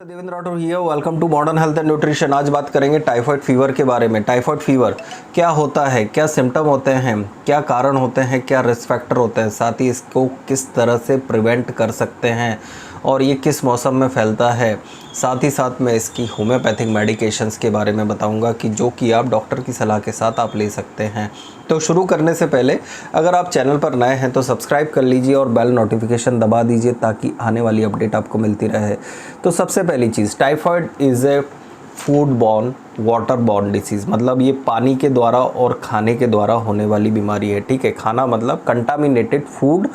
Devendra Rathore here, welcome to modern health and nutrition. आज बात करेंगे टाइफाइड फीवर के बारे में। टाइफाइड फीवर क्या होता है, क्या सिम्टम होते हैं, क्या कारण होते हैं, क्या रिस्क फैक्टर होते हैं, साथ ही इसको किस तरह से प्रिवेंट कर सकते हैं और ये किस मौसम में फैलता है। साथ ही साथ मैं इसकी होम्योपैथिक मेडिकेशंस के बारे में बताऊंगा कि जो कि आप डॉक्टर की सलाह के साथ आप ले सकते हैं। तो शुरू करने से पहले अगर आप चैनल पर नए हैं तो सब्सक्राइब कर लीजिए और बेल नोटिफिकेशन दबा दीजिए ताकि आने वाली अपडेट आपको मिलती रहे। तो सबसे पहली चीज़, typhoid is a food borne water borne disease, मतलब ये पानी के द्वारा और खाने के द्वारा होने वाली बीमारी है। ठीक है, खाना मतलब कंटामिनेटेड फूड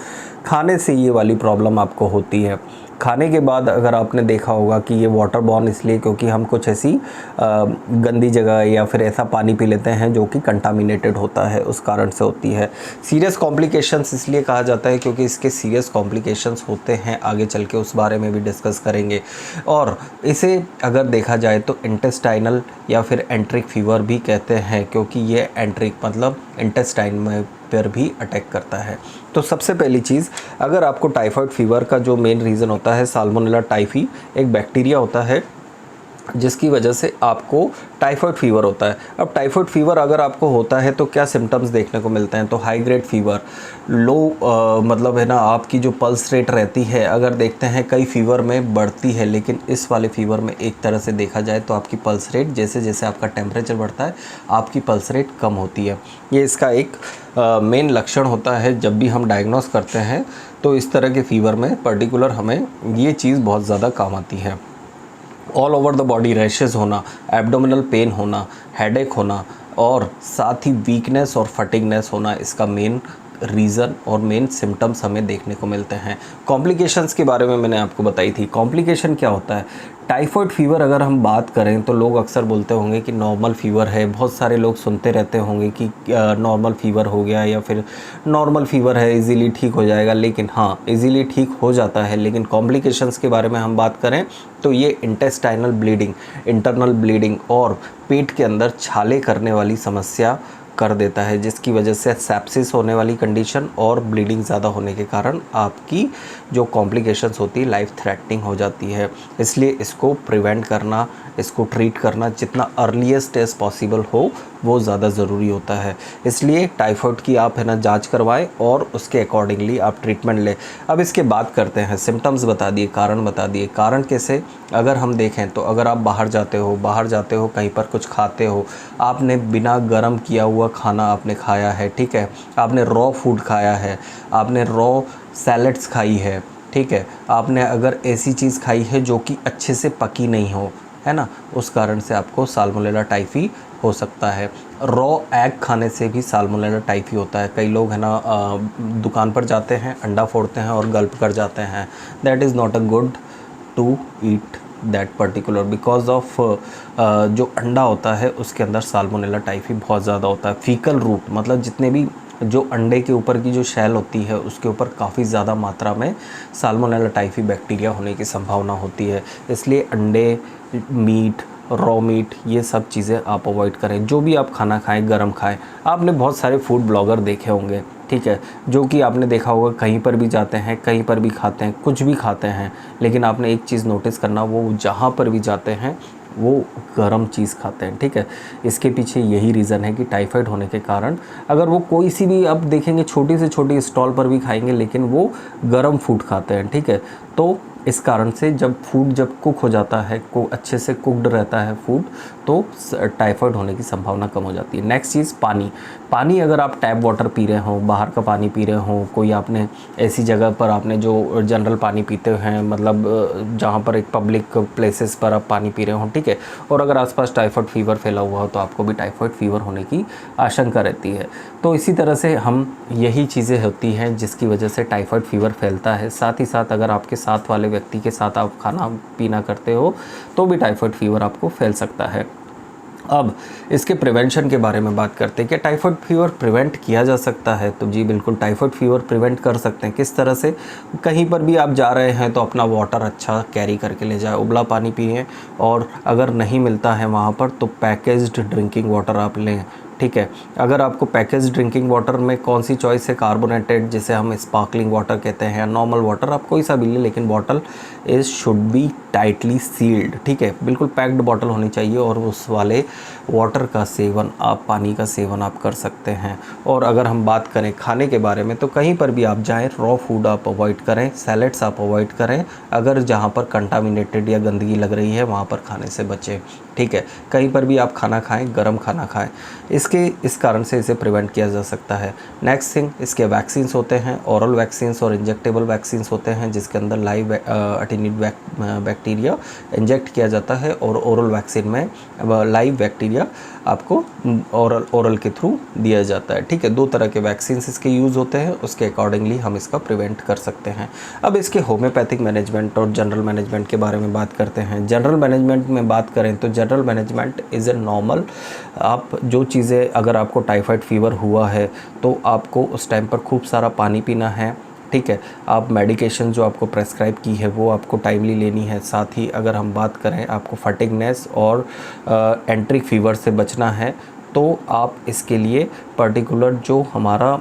खाने से ये वाली प्रॉब्लम आपको होती है। खाने के बाद अगर आपने देखा होगा कि ये वाटर बॉर्न इसलिए क्योंकि हम कुछ ऐसी गंदी जगह या फिर ऐसा पानी पी लेते हैं जो कि कंटामिनेटेड होता है, उस कारण से होती है। सीरियस कॉम्प्लिकेशंस इसलिए कहा जाता है क्योंकि इसके सीरियस कॉम्प्लिकेशंस होते हैं, आगे चल के उस बारे में भी डिस्कस करेंगे। और इसे अगर देखा जाए तो इंटेस्टाइनल या फिर एंट्रिक फीवर भी कहते हैं क्योंकि ये एंट्रिक मतलब इंटेस्टाइन में पर भी अटैक करता है। तो सबसे पहली चीज़, अगर आपको टाइफाइड फीवर का जो मेन रीज़न होता है साल्मोनेला टाइफी, एक बैक्टीरिया होता है जिसकी वजह से आपको टाइफाइड फीवर होता है। अब टाइफाइड फीवर अगर आपको होता है तो क्या सिम्टम्स देखने को मिलते हैं, तो हाई ग्रेड फीवर, लो मतलब है ना, आपकी जो पल्स रेट रहती है अगर देखते हैं कई फीवर में बढ़ती है, लेकिन इस वाले फीवर में एक तरह से देखा जाए तो आपकी पल्स रेट जैसे जैसे आपका टेम्परेचर बढ़ता है आपकी पल्स रेट कम होती है। ये इसका एक मेन लक्षण होता है। जब भी हम डायग्नोस करते हैं तो इस तरह के फीवर में पर्टिकुलर हमें ये चीज़ बहुत ज़्यादा काम आती है। All over the body rashes होना, एब्डोमिनल पेन होना, हेडेक होना और साथ ही वीकनेस और फटिगनेस होना इसका मेन रीज़न और मेन सिम्टम्स हमें देखने को मिलते हैं। कॉम्प्लिकेशंस के बारे में मैंने आपको बताई थी। कॉम्प्लिकेशन क्या होता है, टाइफाइड फीवर अगर हम बात करें तो लोग अक्सर बोलते होंगे कि नॉर्मल फीवर है। बहुत सारे लोग सुनते रहते होंगे कि नॉर्मल फीवर हो गया या फिर नॉर्मल फीवर है, इजीली ठीक हो जाएगा। लेकिन हाँ, इजीली ठीक हो जाता है, लेकिन कॉम्प्लिकेशंस के बारे में हम बात करें तो ये इंटेस्टाइनल ब्लीडिंग, इंटरनल ब्लीडिंग और पेट के अंदर छाले करने वाली समस्या कर देता है, जिसकी वजह से सेप्सिस होने वाली कंडीशन और ब्लीडिंग ज़्यादा होने के कारण आपकी जो कॉम्प्लिकेशंस होती है लाइफ थ्रेटनिंग हो जाती है। इसलिए इसको प्रिवेंट करना, इसको ट्रीट करना जितना अर्लीस्ट एज पॉसिबल हो वो ज़्यादा ज़रूरी होता है। इसलिए टाइफाइड की आप है ना जांच करवाएं और उसके अकॉर्डिंगली आप ट्रीटमेंट लें। अब इसके बात करते हैं, सिम्टम्स बता दिए, कारण बता दिए। कारण कैसे, अगर हम देखें तो अगर आप बाहर जाते हो कहीं पर कुछ खाते हो, आपने बिना गर्म किया हुआ खाना आपने खाया है, ठीक है, आपने रॉ फूड खाया है, आपने रॉ सैलड्स खाई है, ठीक है, आपने अगर ऐसी चीज़ खाई है जो कि अच्छे से पकी नहीं हो, है ना, उस कारण से आपको साल्मोनेला टाइफी हो सकता है। रॉ एग खाने से भी साल्मोनेला टाइफी होता है। कई लोग है ना दुकान पर जाते हैं, अंडा फोड़ते हैं और गल्प कर जाते हैं। That is not a good to eat that particular because of जो अंडा होता है उसके अंदर साल्मोनेला टाइफी बहुत ज़्यादा होता है। फीकल रूट मतलब जितने भी जो अंडे के ऊपर की जो शैल होती है उसके ऊपर काफ़ी ज़्यादा मात्रा में साल्मोनेला टाइफी बैक्टीरिया होने की संभावना होती है। इसलिए अंडे, मीट, रॉ मीट, ये सब चीज़ें आप अवॉइड करें। जो भी आप खाना खाएं गरम खाएं। आपने बहुत सारे फूड ब्लॉगर देखे होंगे, ठीक है, जो कि आपने देखा होगा कहीं पर भी जाते हैं, कहीं पर भी खाते हैं, कुछ भी खाते हैं, लेकिन आपने एक चीज़ नोटिस करना, वो जहाँ पर भी जाते हैं वो गर्म चीज़ खाते हैं, ठीक है। इसके पीछे यही रीज़न है कि टाइफाइड होने के कारण अगर वो कोई सी भी आप देखेंगे छोटी से छोटी स्टॉल पर भी खाएंगे लेकिन वो गर्म फूड खाते हैं, ठीक है। तो इस कारण से जब फूड जब कुक हो जाता है, को अच्छे से कुकड रहता है फूड, तो टाइफाइड होने की संभावना कम हो जाती है। नेक्स्ट चीज़, पानी अगर आप टैप वाटर पी रहे हो, बाहर का पानी पी रहे हो, कोई आपने ऐसी जगह पर आपने जो जनरल पानी पीते हैं, मतलब जहाँ पर एक पब्लिक प्लेसेस पर आप पानी पी रहे हो, ठीक है, और अगर आसपास टाइफाइड फीवर फैला हुआ हो तो आपको भी टाइफाइड फीवर होने की आशंका रहती है। तो इसी तरह से हम यही चीज़ें होती हैं जिसकी वजह से टाइफाइड फीवर फैलता है। साथ ही साथ अगर आपके साथ वाले व्यक्ति के साथ आप खाना पीना करते हो तो भी टाइफाइड फीवर आपको फैल सकता है। अब इसके प्रिवेंशन के बारे में बात करते हैं कि टाइफाइड फीवर प्रिवेंट किया जा सकता है। तो जी बिल्कुल, टाइफाइड फीवर प्रिवेंट कर सकते हैं। किस तरह से, कहीं पर भी आप जा रहे हैं तो अपना वाटर अच्छा कैरी करके ले जाए, उबला पानी पिए, और अगर नहीं मिलता है वहाँ पर तो पैकेज्ड ड्रिंकिंग वाटर आप लें, ठीक है। अगर आपको पैकेज ड्रिंकिंग वाटर में कौन सी चॉइस है, कार्बोनेटेड जिसे हम स्पार्कलिंग वाटर कहते हैं, या नॉर्मल वाटर, आप कोई सा भी लें, लेकिन bottle is should be tightly sealed, ठीक है, बिल्कुल पैक्ड बॉटल होनी चाहिए और उस वाले वाटर का सेवन आप, पानी का सेवन आप कर सकते हैं। और अगर हम बात करें खाने के बारे में, तो कहीं पर भी आप जाएँ रॉ फूड आप अवॉइड करें, सैलेड्स आप अवॉइड करें, अगर जहाँ पर कंटामिनेटेड या गंदगी लग रही है वहाँ पर खाने से बचें, ठीक है। कहीं पर भी आप खाना खाएं, गर्म खाना खाएं, इस कारण से इसे प्रिवेंट किया जा सकता है। नेक्स्ट थिंग, इसके वैक्सीन्स होते हैं, ओरल वैक्सीन्स और इंजेक्टेबल वैक्सीन्स होते हैं, जिसके अंदर लाइव अटेनिड बैक्टीरिया इंजेक्ट किया जाता है, और ओरल वैक्सीन में लाइव बैक्टीरिया आपको ओरल के थ्रू दिया जाता है, ठीक है। 2 तरह के वैक्सीन्स इसके यूज़ होते हैं, उसके अकॉर्डिंगली हम इसका प्रिवेंट कर सकते हैं। अब इसके होम्योपैथिक मैनेजमेंट और जनरल मैनेजमेंट के बारे में बात करते हैं। जनरल मैनेजमेंट में बात करें तो general management is a normal, आप जो चीज़ें, अगर आपको टाइफाइड फीवर हुआ है तो आपको उस टाइम पर खूब सारा पानी पीना है, ठीक है। आप मेडिकेशन जो आपको प्रेस्क्राइब की है वो आपको टाइमली लेनी है। साथ ही अगर हम बात करें, आपको फटिगनेस और एंट्रिक फीवर से बचना है, तो आप इसके लिए पर्टिकुलर जो हमारा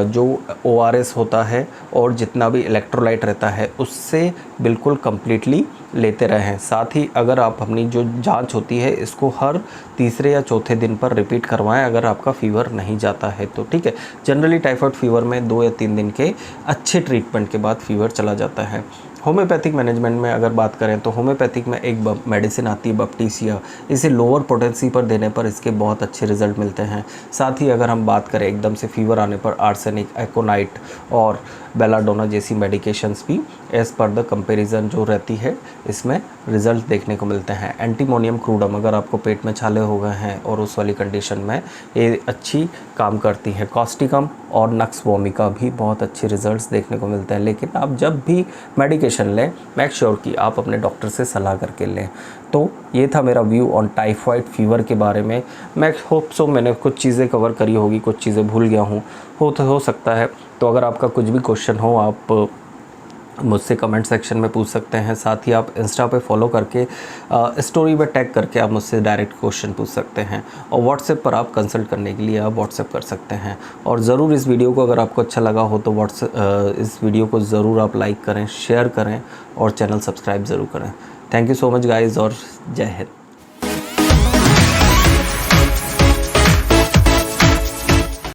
जो ORS होता है और जितना भी इलेक्ट्रोलाइट रहता है उससे बिल्कुल कम्प्लीटली लेते रहें। साथ ही अगर आप अपनी जो जांच होती है इसको हर तीसरे या चौथे दिन पर रिपीट करवाएं, अगर आपका फ़ीवर नहीं जाता है तो, ठीक है। जनरली टाइफाइड फीवर में 2 या 3 दिन के अच्छे ट्रीटमेंट के बाद फ़ीवर चला जाता है। होम्योपैथिक मैनेजमेंट में अगर बात करें तो होम्योपैथिक में एक मेडिसिन आती है बप्टीसिया, इसे लोअर पोटेंसी पर देने पर इसके बहुत अच्छे रिजल्ट मिलते हैं। साथ ही अगर हम बात करें एकदम से फीवर आने पर आर्सेनिक, एकोनाइट और बेलाडोना जैसी मेडिकेशंस भी एज़ पर द कंपैरिजन जो रहती है इसमें रिजल्ट देखने को मिलते हैं। एंटीमोनियम क्रूडम, अगर आपको पेट में छाले हो गए हैं और उस वाली कंडीशन में ये अच्छी काम करती है। कॉस्टिकम और नक्स वोमिका भी बहुत अच्छे रिजल्ट्स देखने को मिलते हैं। लेकिन आप जब भी मेडिकेशन लें, मेक श्योर कि आप अपने डॉक्टर से सलाह करके लें। तो ये था मेरा व्यू ऑन टाइफाइड फीवर के बारे में। मैं होप सो मैंने कुछ चीज़ें कवर करी होगी, कुछ चीज़ें भूल गया हूँ, हो सकता है। तो अगर आपका कुछ भी क्वेश्चन हो, आप मुझसे कमेंट सेक्शन में पूछ सकते हैं। साथ ही आप इंस्टा पे फॉलो करके स्टोरी पे टैग करके आप मुझसे डायरेक्ट क्वेश्चन पूछ सकते हैं, और व्हाट्सएप पर आप कंसल्ट करने के लिए आप व्हाट्सएप कर सकते हैं। और ज़रूर इस वीडियो को अगर आपको अच्छा लगा हो तो इस वीडियो को ज़रूर आप लाइक करें, शेयर करें और चैनल सब्सक्राइब ज़रूर करें। Thank you so much guys और जय हिंद।